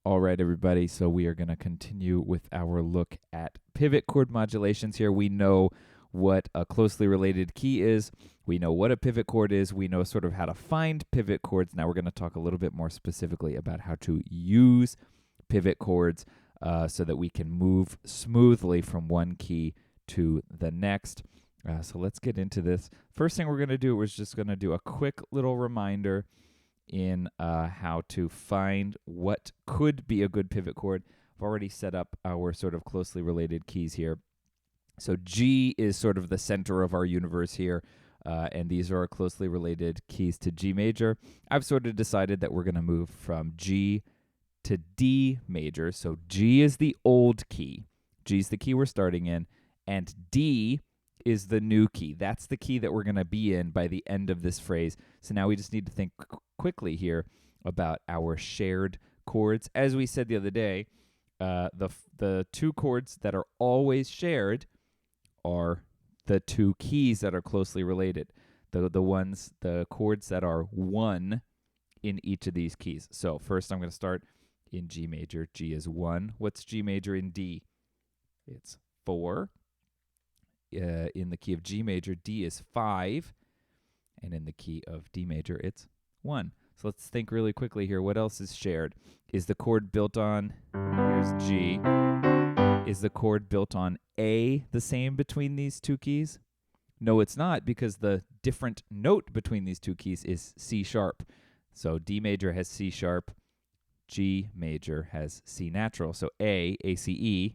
All right, everybody. So we are going to continue with our look at pivot chord modulations here. We know what a closely related key is. We know what a pivot chord is. We know sort of how to find pivot chords. Now we're going to talk a little bit more specifically about how to use pivot chords so that we can move smoothly from one key to the next. So let's get into this. First thing we're going to do is just going to do a quick little reminder in how to find what could be a good pivot chord. I've already set up our sort of closely related keys here. So G is sort of the center of our universe here, and these are our closely related keys to G major. I've sort of decided that we're going to move from G to D major. So G is the old key. G is the key we're starting in, and D is the new key. That's the key that we're going to be in by the end of this phrase. So now we just need to think quickly here about our shared chords. As we said the other day, the two chords that are always shared are the two keys that are closely related. The chords that are one in each of these keys. So first I'm going to start in G major. G is 1. What's G major in D? It's 4. In the key of G major, D is 5. And in the key of D major, it's 1. So let's think really quickly here. What else is shared? Is the chord built on, here's G. Is the chord built on A the same between these two keys? No, it's not, because the different note between these two keys is C sharp. So D major has C sharp. G major has C natural. So A, A-C-E,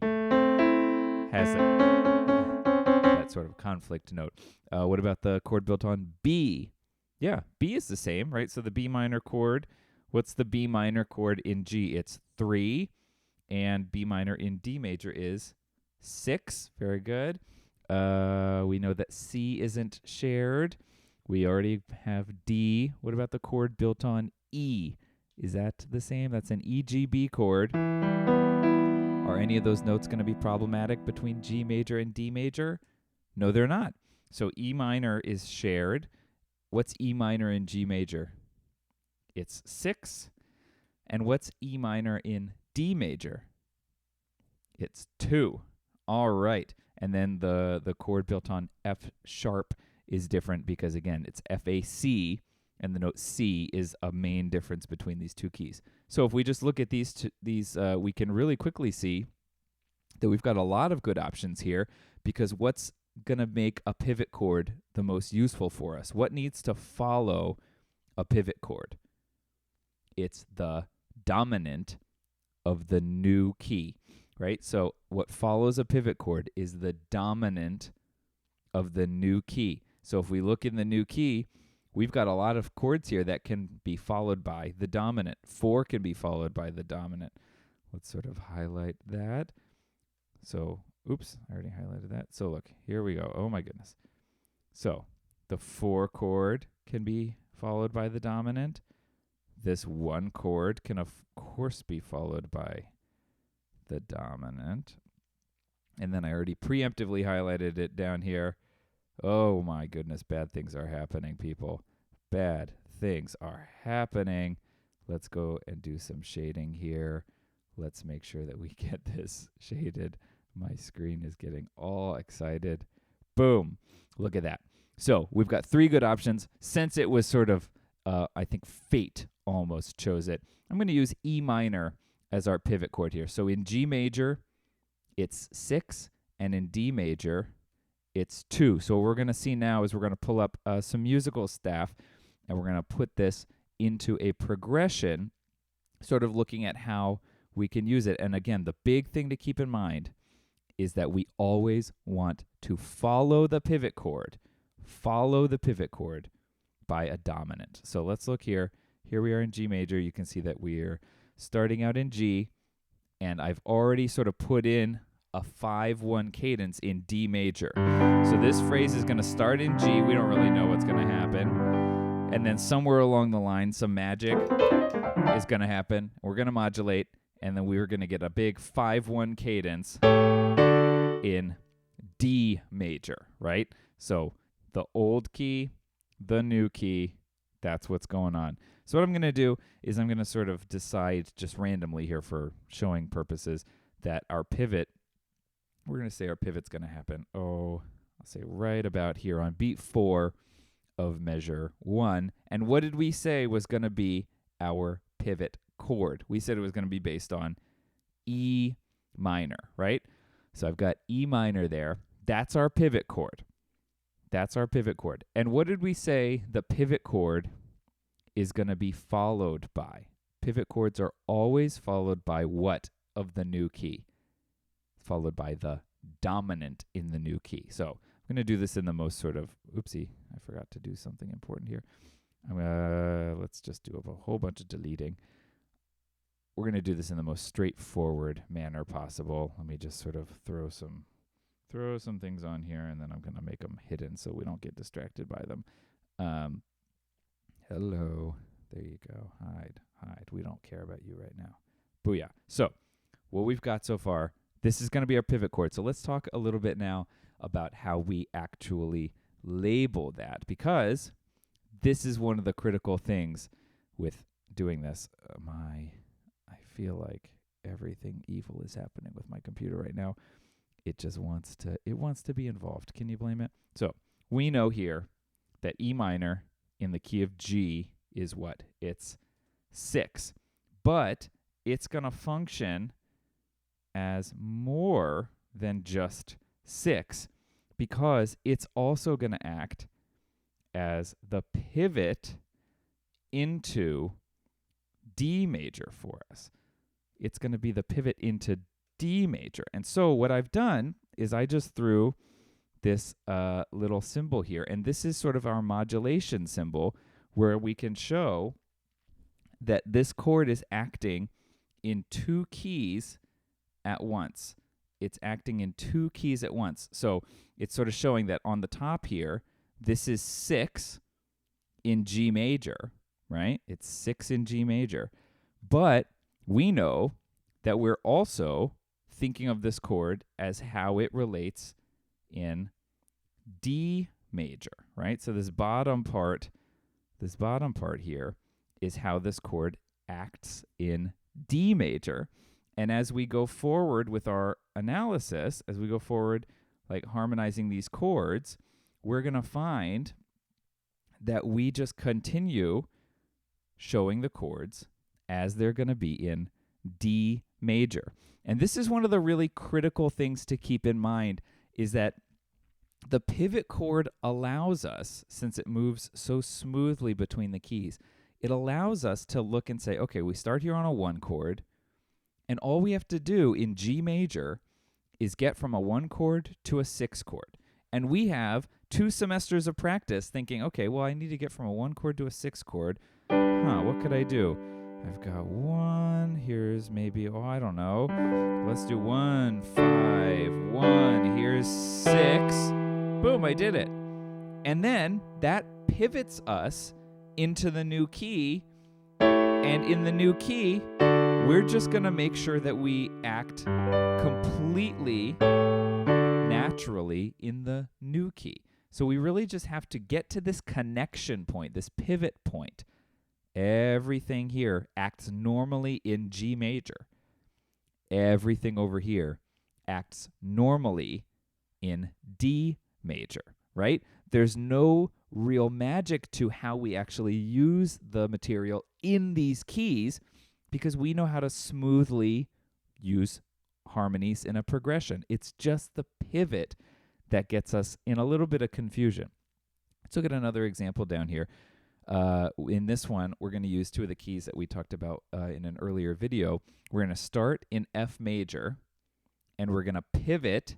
has that sort of conflict note. What about the chord built on B? Yeah, B is the same, right? So the B minor chord, what's the B minor chord in G? It's 3, and B minor in D major is 6. Very good. We know that C isn't shared. We already have D. What about the chord built on E? Is that the same? That's an E-G-B chord. Are any of those notes going to be problematic between G major and D major? No, they're not. So E minor is shared. What's E minor in G major? It's 6. And what's E minor in D major? It's 2. All right. And then the chord built on F sharp is different because, again, it's F-A-C, and the note C is a main difference between these two keys. So if we just look at these, we can really quickly see that we've got a lot of good options here, because what's going to make a pivot chord the most useful for us? What needs to follow a pivot chord? It's the dominant of the new key, right? So what follows a pivot chord is the dominant of the new key. So if we look in the new key, we've got a lot of chords here that can be followed by the dominant. 4 can be followed by the dominant. Let's sort of highlight that. So, oops, I already highlighted that. So look, here we go. Oh my goodness. So the 4 chord can be followed by the dominant. This 1 chord can, of course, be followed by the dominant. And then I already preemptively highlighted it down here. Oh my goodness, bad things are happening, people. Bad things are happening. Let's go and do some shading here. Let's make sure that we get this shaded. My screen is getting all excited. Boom. Look at that. So we've got 3 good options. Since it was sort of, I think fate almost chose it, I'm going to use E minor as our pivot chord here. So in G major, it's 6, and in D major, it's 2. So what we're going to see now is we're going to pull up some musical staff, and we're going to put this into a progression, sort of looking at how we can use it. And again, the big thing to keep in mind is that we always want to follow the pivot chord by a dominant. So let's look here. Here we are in G major. You can see that we're starting out in G, and I've already sort of put in a 5-1 cadence in D major. So this phrase is going to start in G. We don't really know what's going to happen. And then somewhere along the line, some magic is going to happen. We're going to modulate, and then we're going to get a big 5-1 cadence in D major, right? So the old key, the new key, that's what's going on. So what I'm going to do is I'm going to sort of decide just randomly here for showing purposes that our pivot, we're going to say our pivot's going to happen, I'll say right about here on beat 4 of measure 1. And what did we say was going to be our pivot chord? We said it was going to be based on E minor, right? So I've got E minor there. That's our pivot chord. That's our pivot chord. And what did we say the pivot chord is going to be followed by? Pivot chords are always followed by what of the new key? Followed by the dominant in the new key. So I'm going to do this in the most sort of, oopsie, I forgot to do something important here. Let's just do a whole bunch of deleting. We're going to do this in the most straightforward manner possible. Let me just sort of throw some things on here, and then I'm going to make them hidden so we don't get distracted by them. Hello. There you go. Hide. We don't care about you right now. Booyah. So what we've got so far, this is going to be our pivot chord. So let's talk a little bit now about how we actually label that, because this is one of the critical things with doing this. I feel like everything evil is happening with my computer right now. It just wants to be involved. Can you blame it? So we know here that E minor in the key of G is what? It's 6. But it's going to function as more than just 6 because it's also going to act as the pivot into D major for us. It's going to be the pivot into D major. And so what I've done is I just threw this little symbol here, and this is sort of our modulation symbol where we can show that this chord is acting in 2 keys at once. It's acting in 2 keys at once. So it's sort of showing that on the top here, this is 6 in G major, right? It's 6 in G major. But we know that we're also thinking of this chord as how it relates in D major, right? So this bottom part here is how this chord acts in D major. And as we go forward with our analysis, as we go forward, like harmonizing these chords, we're going to find that we just continue showing the chords as they're going to be in D major. And this is one of the really critical things to keep in mind, is that the pivot chord allows us, since it moves so smoothly between the keys, it allows us to look and say, okay, we start here on a 1 chord, and all we have to do in G major is get from a 1 chord to a 6 chord. And we have 2 semesters of practice thinking, okay, well, I need to get from a 1 chord to a 6 chord. What could I do? I've got 1, here's maybe, I don't know. Let's do 1, 5, 1, here's 6. Boom, I did it. And then that pivots us into the new key. And in the new key, we're just going to make sure that we act completely naturally in the new key. So we really just have to get to this connection point, this pivot point. Everything here acts normally in G major. Everything over here acts normally in D major, right? There's no real magic to how we actually use the material in these keys because we know how to smoothly use harmonies in a progression. It's just the pivot that gets us in a little bit of confusion. Let's look at another example down here. In this one, we're going to use 2 of the keys that we talked about in an earlier video. We're going to start in F major, and we're going to pivot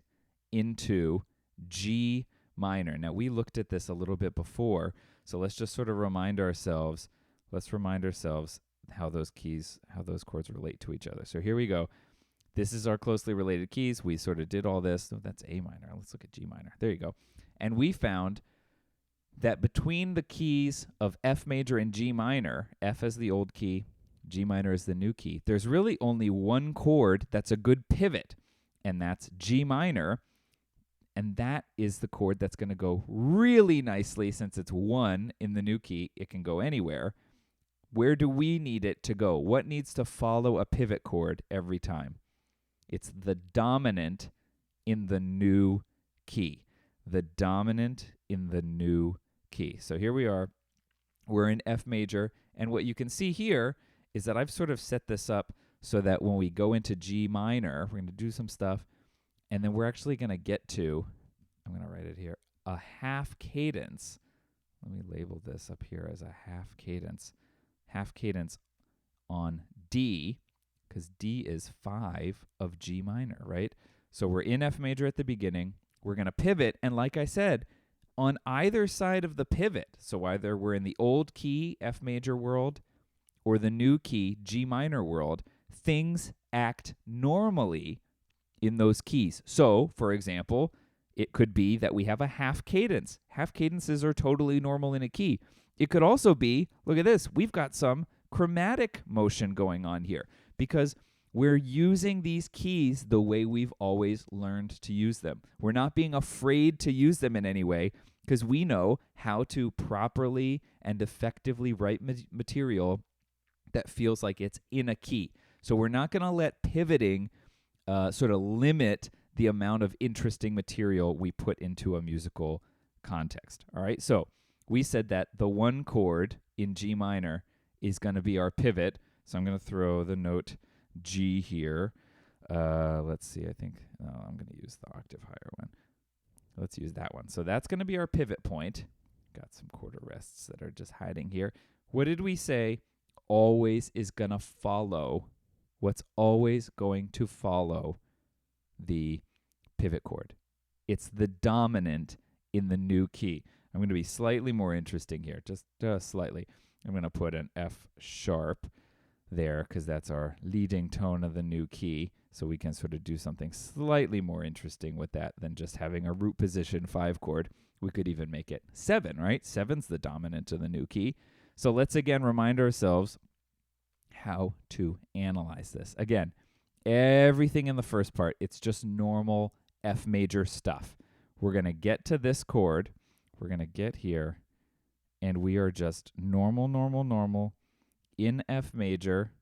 into G minor. Now, we looked at this a little bit before, so let's just sort of remind ourselves. Let's remind ourselves how those chords relate to each other. So here we go. This is our closely related keys. We sort of did all this. Oh, that's A minor. Let's look at G minor. There you go. And we found that between the keys of F major and G minor, F is the old key, G minor is the new key, there's really only 1 chord that's a good pivot, and that's G minor, and that is the chord that's going to go really nicely since it's 1 in the new key. It can go anywhere, Where do we need it to go? What needs to follow a pivot chord every time? It's the dominant in the new key. The dominant in the new key. So here we are. We're in F major. And what you can see here is that I've sort of set this up so that when we go into G minor, we're going to do some stuff. And then we're actually going to get to, I'm going to write it here, a half cadence. Let me label this up here as a half cadence. Half cadence on D, because D is 5 of G minor, right? So we're in F major at the beginning. We're going to pivot, and like I said, on either side of the pivot, so either we're in the old key, F major world, or the new key, G minor world, things act normally in those keys. So, for example, it could be that we have a half cadence. Half cadences are totally normal in a key. It could also be, look at this, we've got some chromatic motion going on here because we're using these keys the way we've always learned to use them. We're not being afraid to use them in any way because we know how to properly and effectively write material that feels like it's in a key. So we're not going to let pivoting sort of limit the amount of interesting material we put into a musical context. All right, so we said that the one chord in G minor is going to be our pivot. So I'm going to throw the note G here. Let's see, I think I'm going to use the octave higher one. Let's use that one. So that's going to be our pivot point. Got some quarter rests that are just hiding here. What did we say always is going to follow? What's always going to follow the pivot chord? It's the dominant in the new key. I'm going to be slightly more interesting here, just slightly. I'm going to put an F sharp there because that's our leading tone of the new key. So we can sort of do something slightly more interesting with that than just having a root position 5 chord. We could even make it 7, right? 7's the dominant of the new key. So let's again remind ourselves how to analyze this. Again, everything in the first part, it's just normal F major stuff. We're going to get to this chord. We're going to get here, and we are just normal, normal, normal in F major.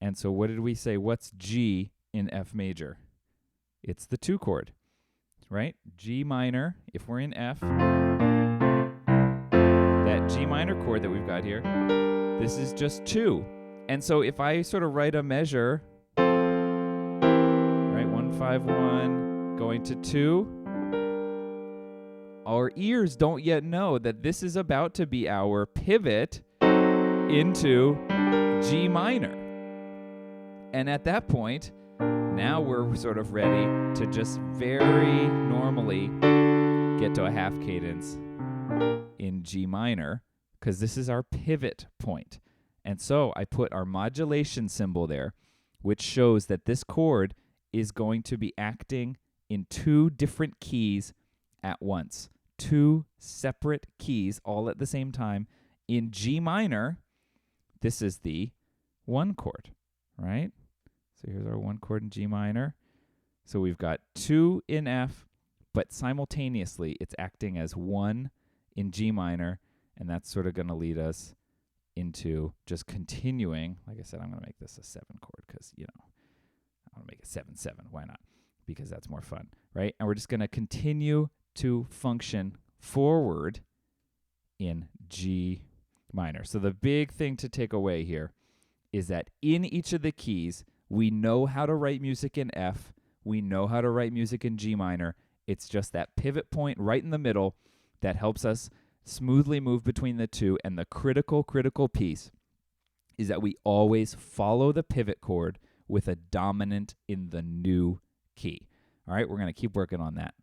And so what did we say? What's G in F major? It's the 2 chord, right? G minor, if we're in F, that G minor chord that we've got here, this is just 2. And so if I sort of write a measure, right, 1, 5, 1, going to 2, our ears don't yet know that this is about to be our pivot into G minor. And at that point, now we're sort of ready to just very normally get to a half cadence in G minor because this is our pivot point. And so I put our modulation symbol there, which shows that this chord is going to be acting in 2 different keys at once. 2 separate keys all at the same time. In G minor, this is the 1 chord, right? So here's our 1 chord in G minor. So we've got 2 in F, but simultaneously it's acting as 1 in G minor, and that's sort of going to lead us into just continuing. Like I said, I'm going to make this a 7 chord because, I want to make it 7-7. Why not? Because that's more fun, right? And we're just going to continue to function forward in G minor. So the big thing to take away here is that in each of the keys, we know how to write music in F. We know how to write music in G minor. It's just that pivot point right in the middle that helps us smoothly move between the 2. And the critical piece is that we always follow the pivot chord with a dominant in the new key. All right, we're going to keep working on that.